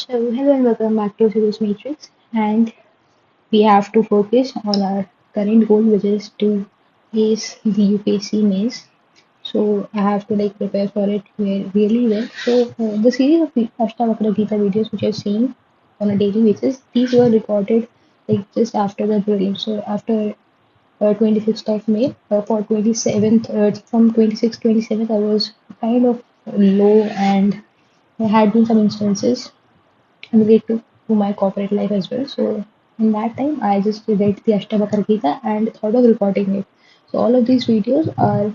So, hello and welcome back to Series Matrix. And we have to focus on our current goal, which is to ace the UPSC mains. So, I have to prepare for it really well. So, the series of Ashtavakra Gita videos which I've seen on a daily basis, these were recorded just after the drilling. So, after 26th of May, for 27th, from 26th, 27th, I was kind of low and there had been some instances relate to my corporate life as well. So in that time, I just read the Ashtavakra Gita and thought of recording it. So all of these videos are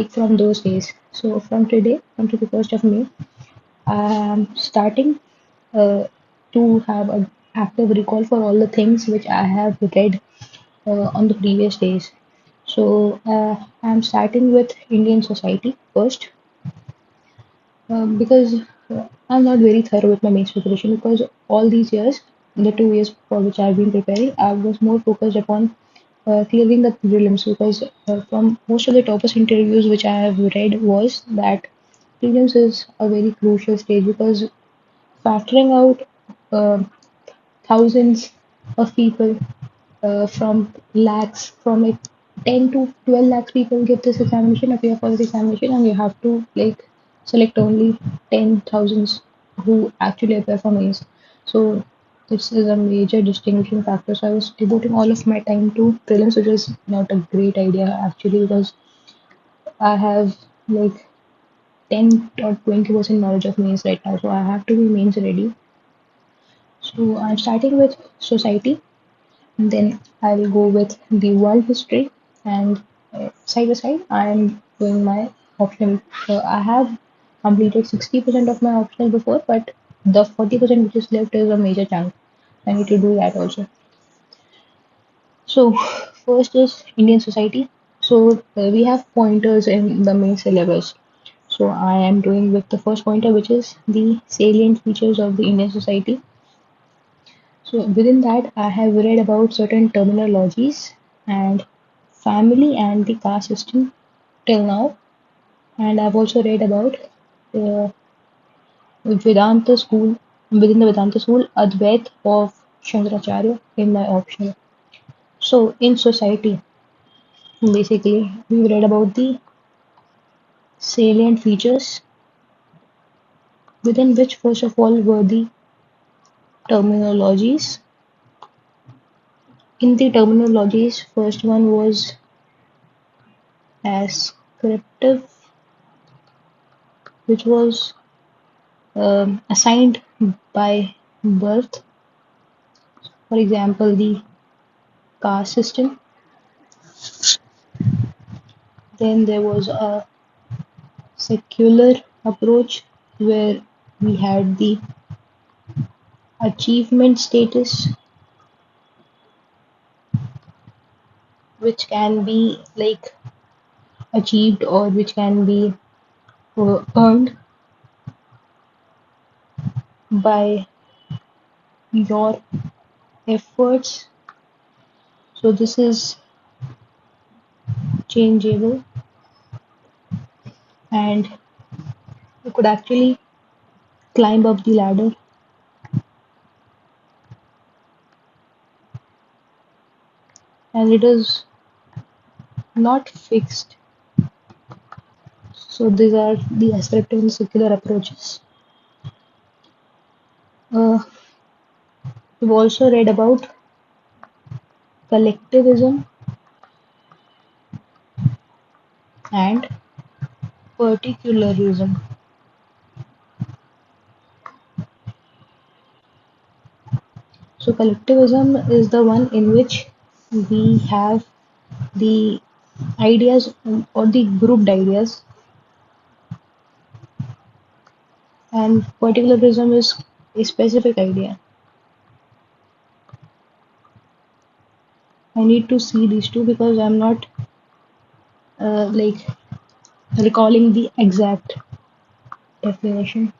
from those days. So from today, from 21st of May, I am starting uh, to have an active recall for all the things which I have read on the previous days. So I'm starting with Indian society first because I'm not very thorough with my mains preparation because all these years, the 2 years for which I've been preparing, I was more focused upon clearing the prelims because from most of the toppers interviews which I have read was that prelims is a very crucial stage because factoring out uh, thousands of people from lakhs, from 10 to 12 lakhs people give this examination, appear for this examination, and you have to select only 10,000 who actually appear for mains. So this is a major distinguishing factor. So I was devoting all of my time to prelims, which is not a great idea actually because I have like 10 or 20% knowledge of mains right now. So I have to be mains ready. So I'm starting with society. Then I will go with the world history and side by side I am doing my optional. So I have completed 60% of my optional before, but the 40% which is left is a major chunk. I need to do that also. So first is Indian society. So we have pointers in the main syllabus. So I am doing with the first pointer, which is the salient features of the Indian society. So within that, I have read about certain terminologies and family and the caste system till now, and I've also read about uh, Vedanta school within the Vedanta school, Advait of Shankaracharya in my optional. So in society, basically, we read about the salient features within which first of all were the terminologies. In the terminologies, first one was ascriptive, which was assigned by birth. For example, the caste system. Then there was a secular approach where we had the achievement status, which can be achieved or which can be earned by your efforts. So this is changeable and you could actually climb up the ladder and it is not fixed. So these are the ascriptive and secular approaches. Uh, we've also read about collectivism and particularism. So collectivism is the one in which we have the ideas or the grouped ideas, and particularism is a specific idea. I need to see these two because I'm not recalling the exact definition.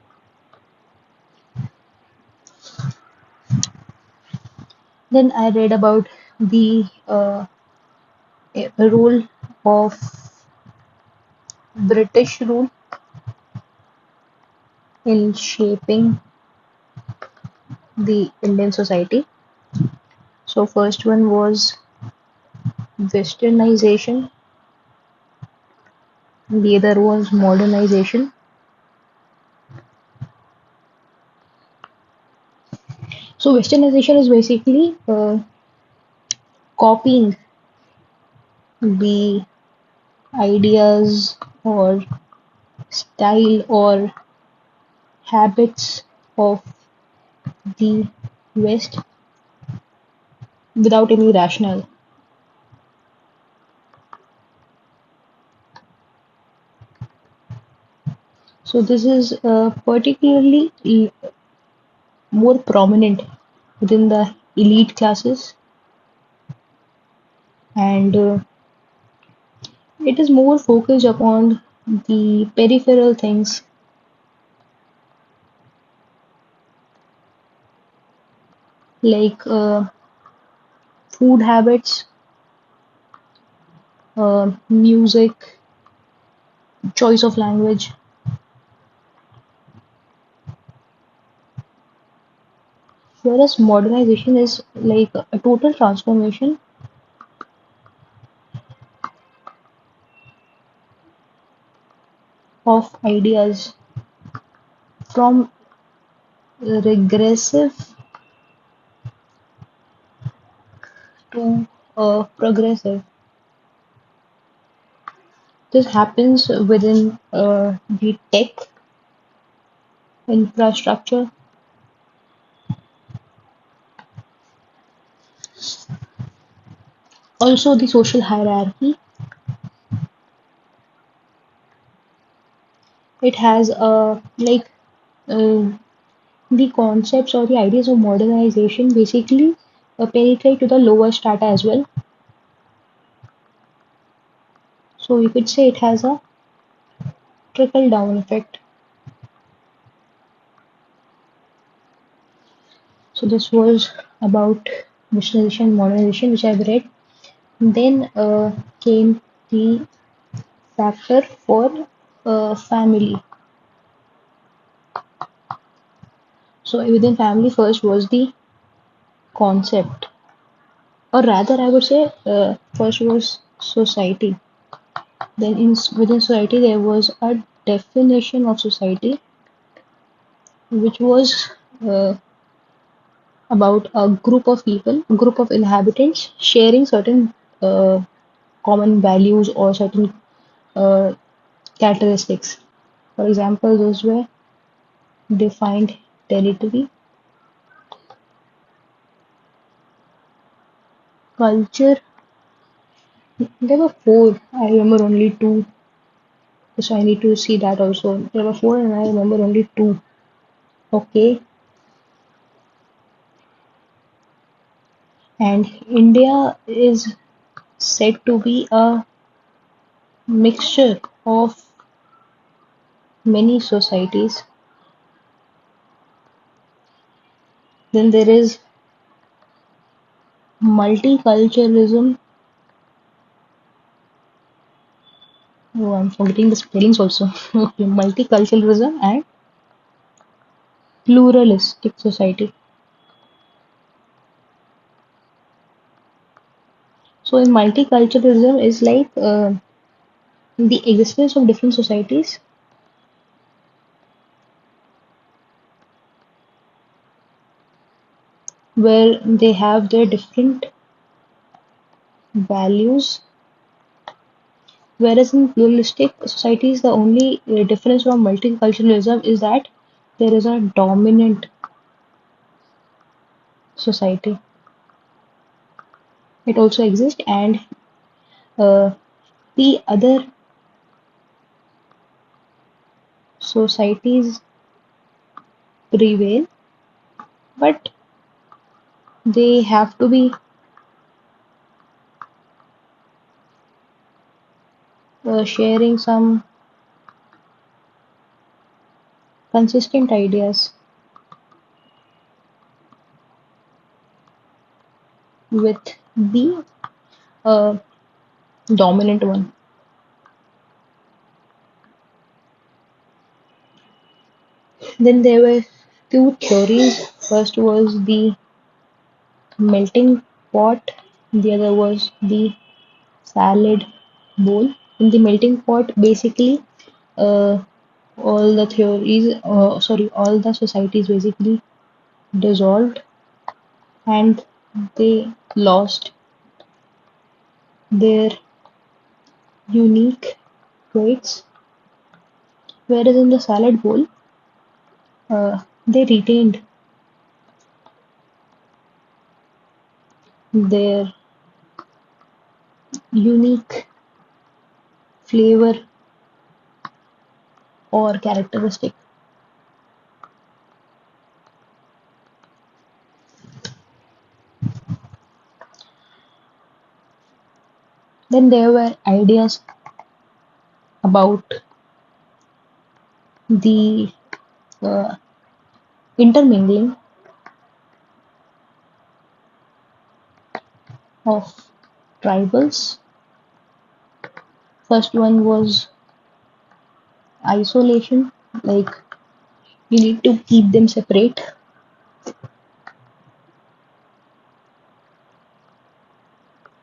Then I read about the role of British rule in shaping the Indian society. So first one was westernization, the other was modernization. So westernization is basically copying the ideas or style or habits of the West without any rationale. So this is particularly more prominent within the elite classes, and it is more focused upon the peripheral things like food habits, music, choice of language, whereas modernization is like a total transformation of ideas from regressive to progressive. This happens within the tech infrastructure, also the social hierarchy. It has uh, the concepts or the ideas of modernization basically penetrate to the lower strata as well. So you could say it has a trickle down effect. So this was about visualization and modernization, which I've read. Then came the factor for family. So within family, first was the concept, or rather, I would say first was society. Then within society, there was a definition of society, which was uh, about a group of people, a group of inhabitants sharing certain common values or certain uh, characteristics. For example, those were defined territory, culture. There were four. I remember only two. So I need to see that also. There were four, and I remember only two. Okay. And India is said to be a mixture of many societies. Then there is multiculturalism. Oh, I'm forgetting the spellings also. Okay, multiculturalism and pluralistic society. So in multiculturalism is like the existence of different societies where they have their different values. Whereas in pluralistic societies, the only difference from multiculturalism is that there is a dominant society. It also exists, and uh, the other societies prevail, but they have to be sharing some consistent ideas with the uh, dominant one. Then there were two theories. First was the melting pot, the other was the salad bowl. In the melting pot, basically, uh, all the societies basically dissolved and they lost their unique traits. Whereas in the salad bowl, they retained their unique flavor or characteristic. Then there were ideas about the uh, intermingling of tribals. First one was isolation, like you need to keep them separate.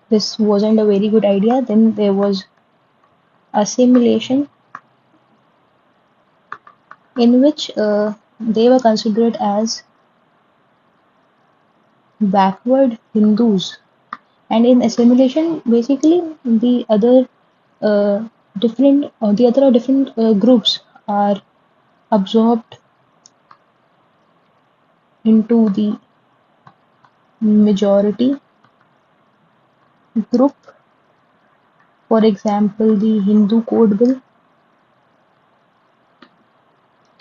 This wasn't a very good idea. Then there was assimilation, in which they were considered as backward Hindus. And in assimilation, basically uh, the other different groups are absorbed into the majority group. For example, the Hindu Code Bill.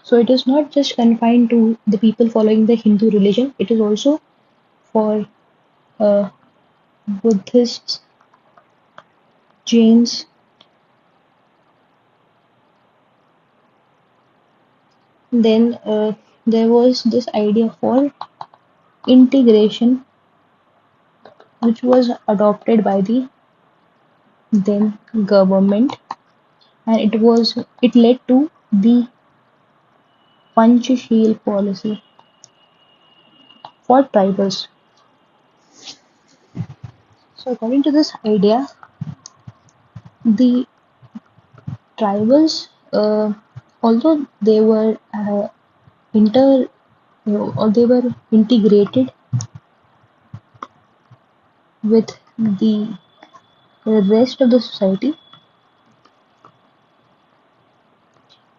So it is not just confined to the people following the Hindu religion. It is also for uh, Buddhists, Jains. Then there was this idea for integration, which was adopted by the then government, and it led to the Panchasheel policy for tribals. So according to this idea, the tribals, although they were inter or they were integrated with the rest of the society,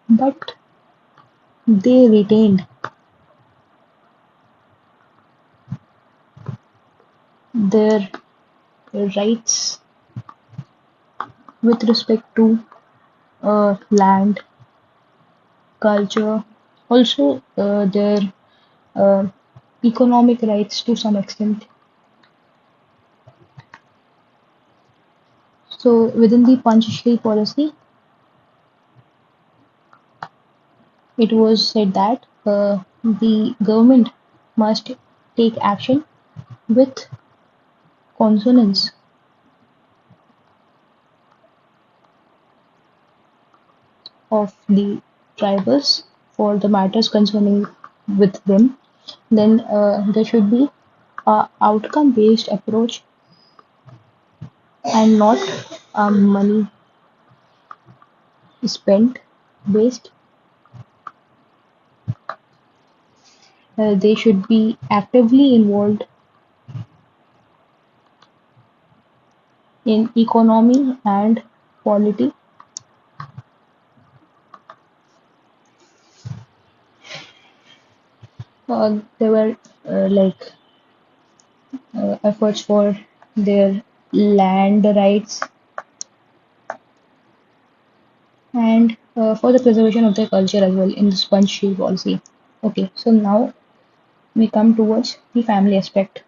but they retained their rights with respect to land, culture, also their uh, economic rights to some extent. So within the Panchashri policy, it was said that the government must take action with consonance of the tribals for the matters concerning with them. Then there should be a outcome based approach and not money spent based. They should be actively involved in economy and polity. There were like efforts for their land rights and for the preservation of their culture as well in the sponge shield policy. Okay, so now we come towards the family aspect.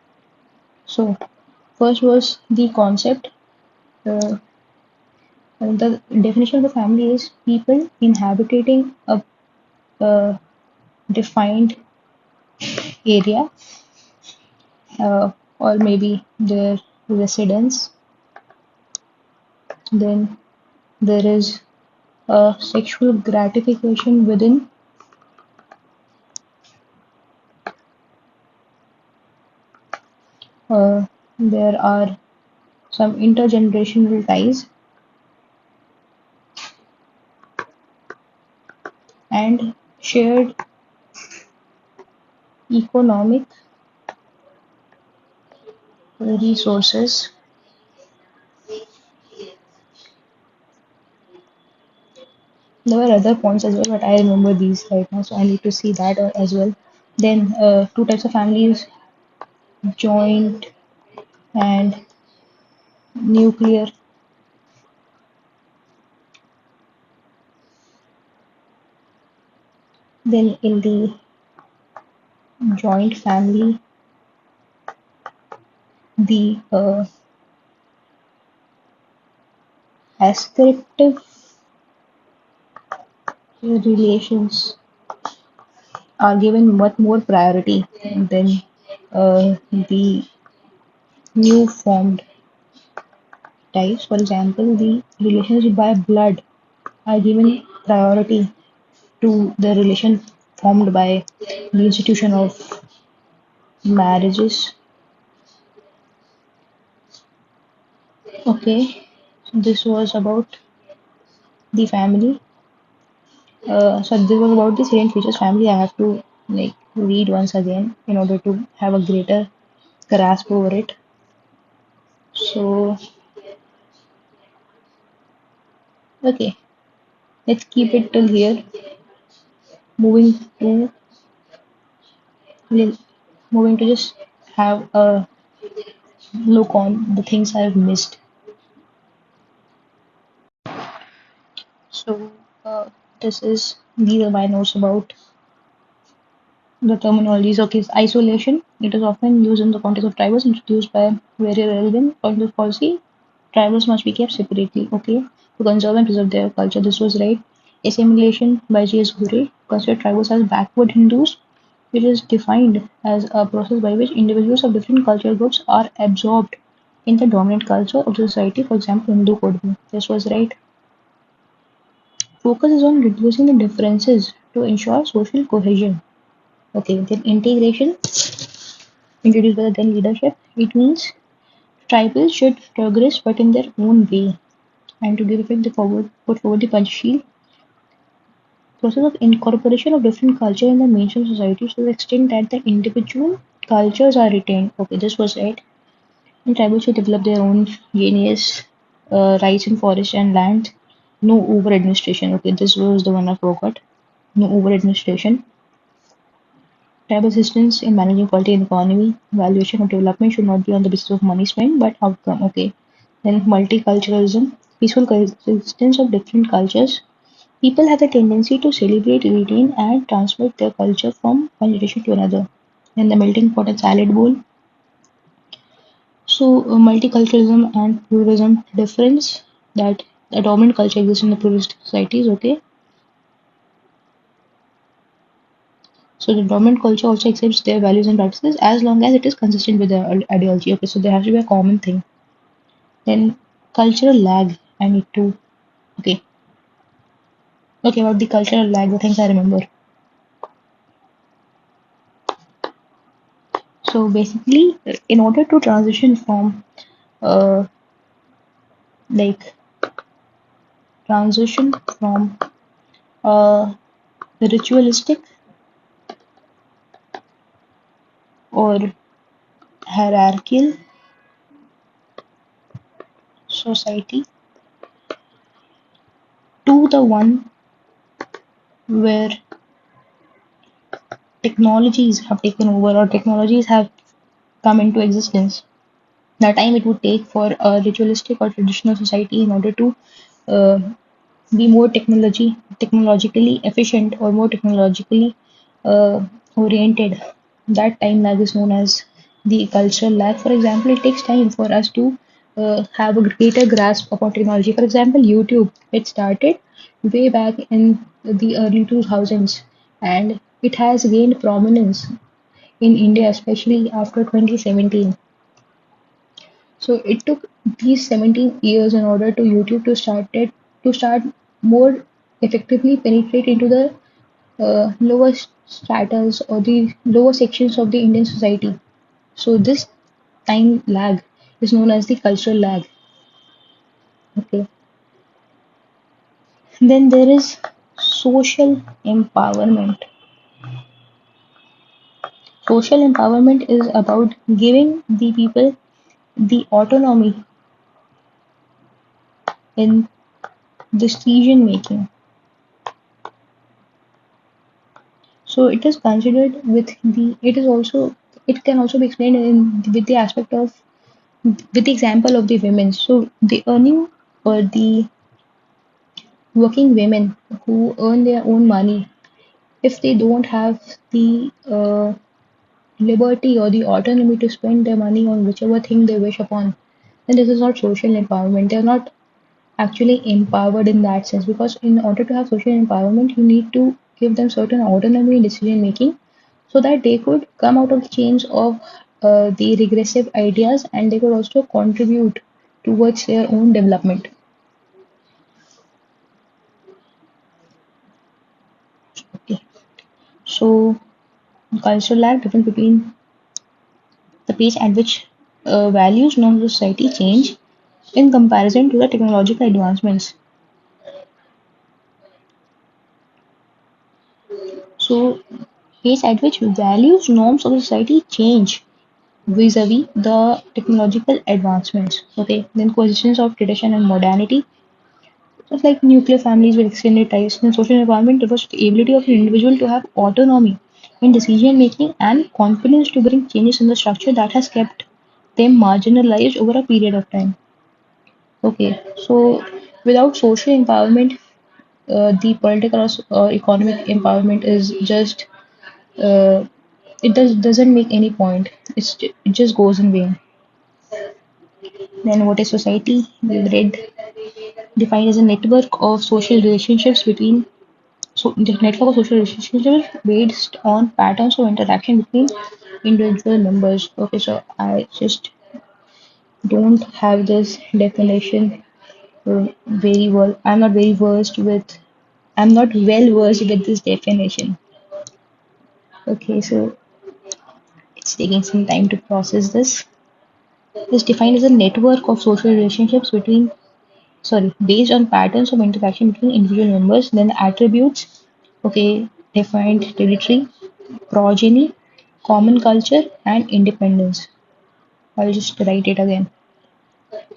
So first was the concept. Uh, the definition of the family is people inhabiting a defined area, or maybe their residence. Then there is a sexual gratification within Uh, there are some intergenerational ties and shared economic resources. There were other points as well, but I remember these right now, so I need to see that as well. Then two types of families: joint and nuclear. Then in the joint family, the ascriptive relations are given much more priority than the new formed ties. For example, the relations by blood are given priority to the relation formed by the institution of marriages. Okay, so this was about the family. So this was about the salient features family. I have to like read once again in order to have a greater grasp over it. So okay, let's keep it till here. Moving to moving to just have a look on the things I've missed. So this is these are my notes about the terminologies. Okay, isolation. It is often used in the context of tribals introduced by very relevant public policy. Tribals must be kept separately, okay, to conserve and preserve their culture. This was right. Assimilation by J.S. Gure considered tribals as backward Hindus. It is defined as a process by which individuals of different cultural groups are absorbed in the dominant culture of the society. For example, Hindu code. This was right. Focus is on reducing the differences to ensure social cohesion. Okay, then integration introduced by the then leadership. It means tribals should progress but in their own way. And to give effect, put forward the Panchsheel process of incorporation of different culture in the mainstream society to the extent that the individual cultures are retained. Okay, this was right. And tribals should develop their own genius, rights in forest and land. No over administration. Okay, this was the one I forgot. No over administration. Tribal assistance in managing quality in the economy. Valuation of development should not be on the basis of money spent, but outcome. Okay. Then multiculturalism, peaceful coexistence of different cultures. People have a tendency to celebrate, retain, and transmit their culture from one generation to another. Then the melting pot and salad bowl. So multiculturalism and pluralism difference that the dominant culture exists in the pluralistic societies. Okay. So the dominant culture also accepts their values and practices as long as it is consistent with their ideology. Okay, so there has to be a common thing. Then cultural lag, I need to. Okay, okay, about the cultural lag, the things I remember. So basically, in order to transition from uh, like transition from uh, ritualistic or hierarchical society to the one where technologies have taken over or technologies have come into existence, the time it would take for a ritualistic or traditional society in order to uh, be more technologically efficient or more technologically uh, oriented. That time lag is known as the cultural lag. For example, it takes time for us to have a greater grasp about technology. For example, YouTube, it started way back in the early 2000s and it has gained prominence in India, especially after 2017. So it took these 17 years in order to YouTube to start more effectively penetrate into the lower stratas or the lower sections of the Indian society. So this time lag is known as the cultural lag. Okay. Then there is social empowerment. Social empowerment is about giving the people the autonomy in decision making. So it is considered with the it is also it can also be explained in with the aspect of with the example of the women. So the earning or the working women who earn their own money, if they don't have the liberty or the autonomy to spend their money on whichever thing they wish upon, then this is not social empowerment. They're not actually empowered in that sense, because in order to have social empowerment, you need to give them certain autonomy in decision making so that they could come out of the chains of the regressive ideas, and they could also contribute towards their own development. Okay. So cultural lag difference between the pace at which values norms of society change in comparison to the technological advancements. So pace at which values norms of society change vis-a-vis the technological advancements. Okay, then coexistence of tradition and modernity. Just like nuclear families with extended ties, then social environment refers to the ability of an individual to have autonomy in decision making and confidence to bring changes in the structure that has kept them marginalized over a period of time. Okay, so without social empowerment, the political or economic empowerment is just uh, doesn't make any point. It just goes in vain. Then what is society? We've read defined as a network of social relationships between the network of social relationships based on patterns of interaction between individual members. Okay, so I just don't have this definition very well. I'm not very versed with. I'm not well versed with this definition. Okay, so it's taking some time to process this. It's defined as a network of social relationships between based on patterns of interaction between individual members, then the attributes, okay, defined territory, progeny, common culture, and independence. I'll just write it again.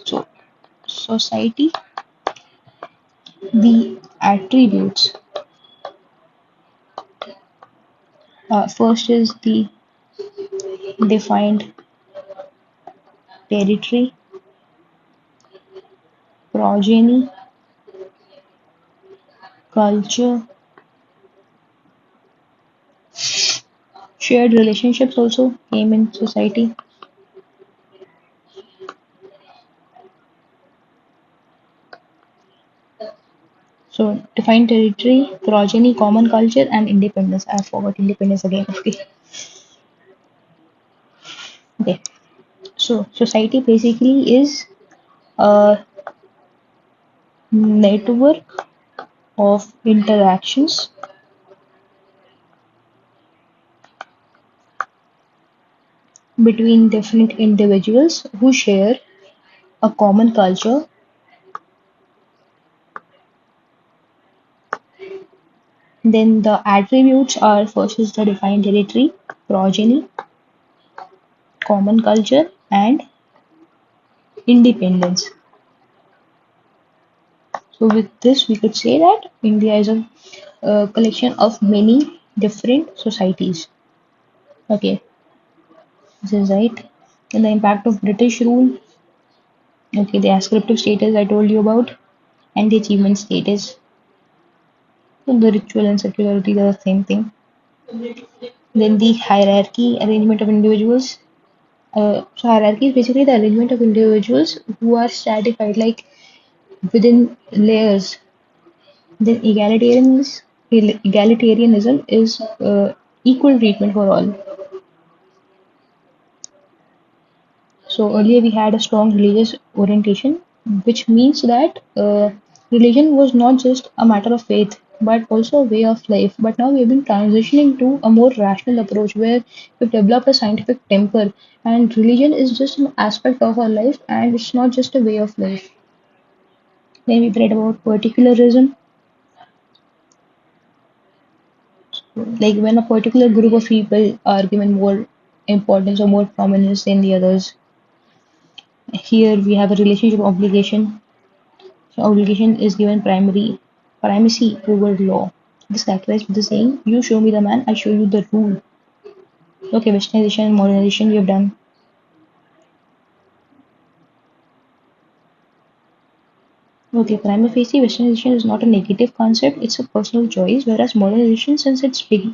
So, society, the attributes. First is the defined territory, progeny, culture, shared relationships also came in society. So, defined territory, progeny, common culture, and independence. I forgot independence again. Okay. Okay. So, society basically is a network of interactions between different individuals who share a common culture. Then the attributes are first is the defined territory, progeny, common culture, and independence. So, with this, we could say that India is a collection of many different societies. Okay, this is right. And the impact of British rule. Okay, the ascriptive status I told you about, and the achievement status. So the ritual and secularity are the same thing. Then the hierarchy arrangement of individuals. So hierarchy is basically the arrangement of individuals who are stratified like within layers. Then egalitarianism is equal treatment for all. So earlier we had a strong religious orientation, which means that religion was not just a matter of faith. but also a way of life. But now we've been transitioning to a more rational approach where we've developed a scientific temper, and religion is just an aspect of our life and it's not just a way of life. Then we read about particularism, like when a particular group of people are given more importance or more prominence than the others. Here we have a relationship obligation. So obligation is given primary primacy over law. This characterized with the saying, "You show me the man, I show you the rule." Okay, westernization, modernization, we have done. Okay, prima facie, westernization is not a negative concept; it's a personal choice. Whereas modernization, since it's big,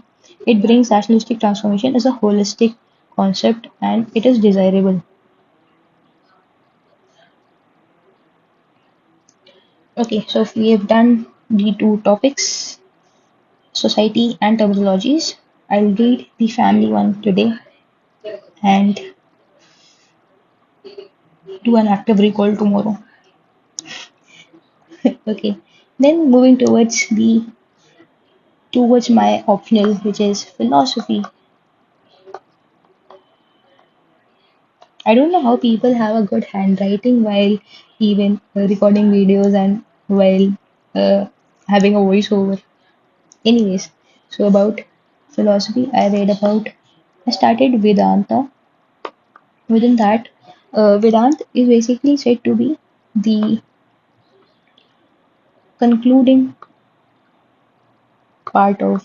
it brings nationalistic transformation as a holistic concept, and it is desirable. Okay, so we have done the two topics, society and terminologies. I'll read the family one today and do an active recall tomorrow. Okay. Then moving towards my optional, which is philosophy. I don't know how people have a good handwriting while even recording videos and while uh, having a voiceover. Anyways, so about philosophy, I started Vedanta. Within that, Vedanta is basically said to be the concluding part of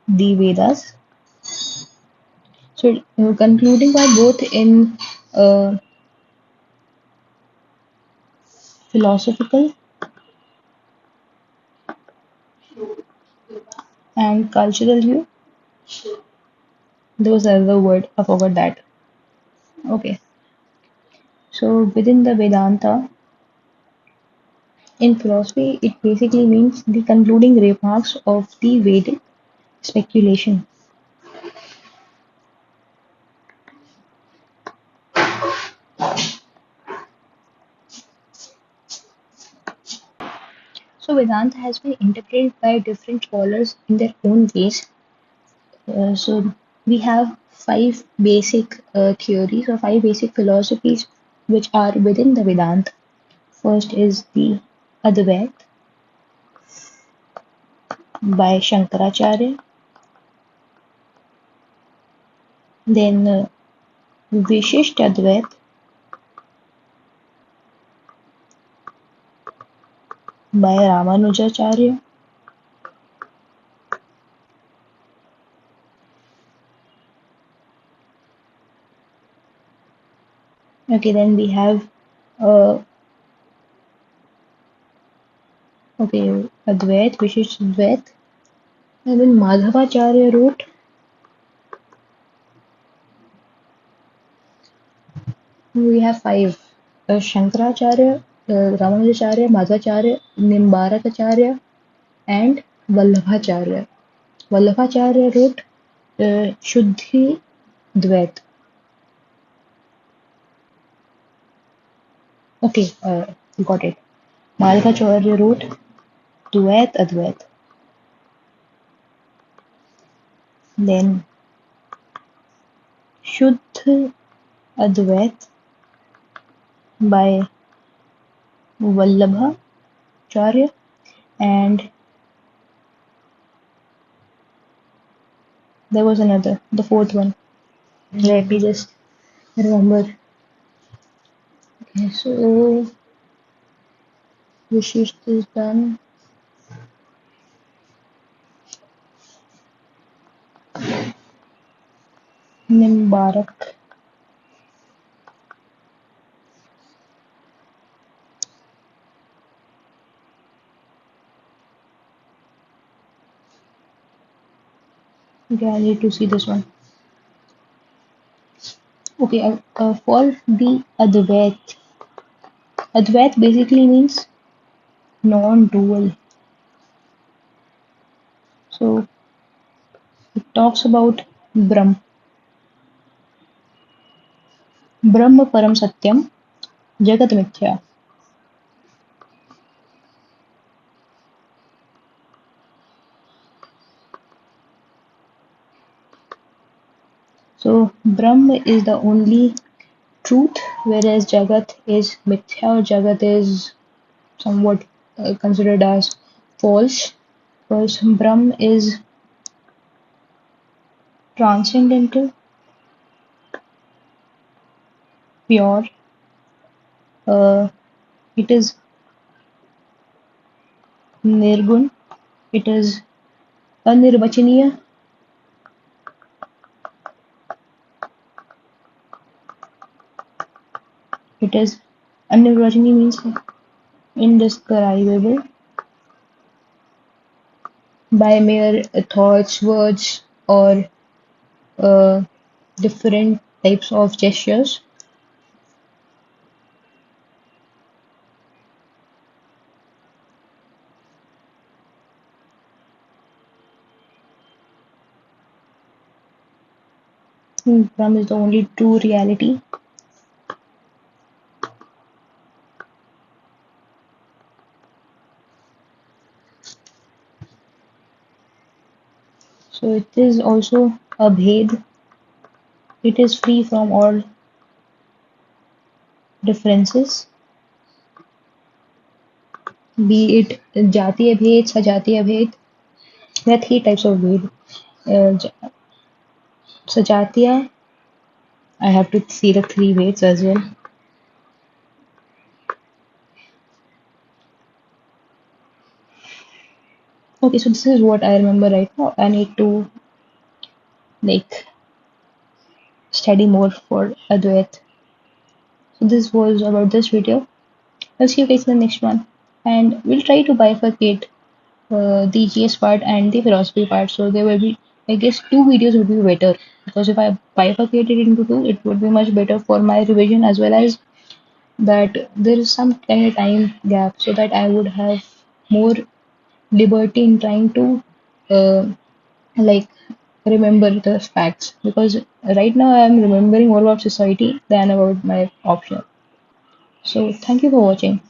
the Vedas. So, concluding part both in uh, philosophical and cultural view. Those are the word. I forgot that. Okay. So within the Vedanta, in philosophy, it basically means the concluding remarks of the Vedic speculation. So Vedanta has been interpreted by different scholars in their own ways. So we have five basic theories or five basic philosophies which are within the Vedanta. First is the Advaita by Shankaracharya, then Vishisht Advaita by Ramanujacharya, okay, then we have uh, okay, Advait, Vishish Advait, and then Madhavacharya wrote. We have five: Shankaracharya, Ramanujacharya, Madhavacharya, Nimbarakacharya, and Vallabhacharya. Vallabhacharya wrote Shuddhi Dvait. Okay, got it. Madhavacharya wrote Dvait Advait. Then Shuddh Advait by Vallabhacharya, and there was another, the fourth one. Let me just remember. Okay, so Vishisht is done. Nimbarak. Okay, I need to see this one. Okay, for the Advait. Advait basically means non-dual. So it talks about Brahm. Brahma Param Satyam, Jagat Mithya. So Brahm is the only truth, whereas Jagat is mithya, or Jagat is somewhat considered as false, because Brahm is transcendental, pure, uh, it is nirgun, it is anirvachaniya, it is anirvachaniya means indescribable by mere thoughts, words, or uh, different types of gestures. Brahm is the only true reality. So it is also a bhed. It is free from all differences, be it jatiya bhed, sajatiya bhed. There are three types of bhed. Sajatiya, I have to see the three bheds as well. Okay, so this is what I remember right now. I need to like study more for Advait. So this was about this video. I'll see you guys in the next one. And we'll try to bifurcate the GS part and the philosophy part. So there will be, I guess, two videos would be better, because if I bifurcate it into two, it would be much better for my revision, as well as that there is some kind of time gap, so that I would have more liberty in trying to uh, like remember the facts, because right now I am remembering more about society than about my option. So thank you for watching.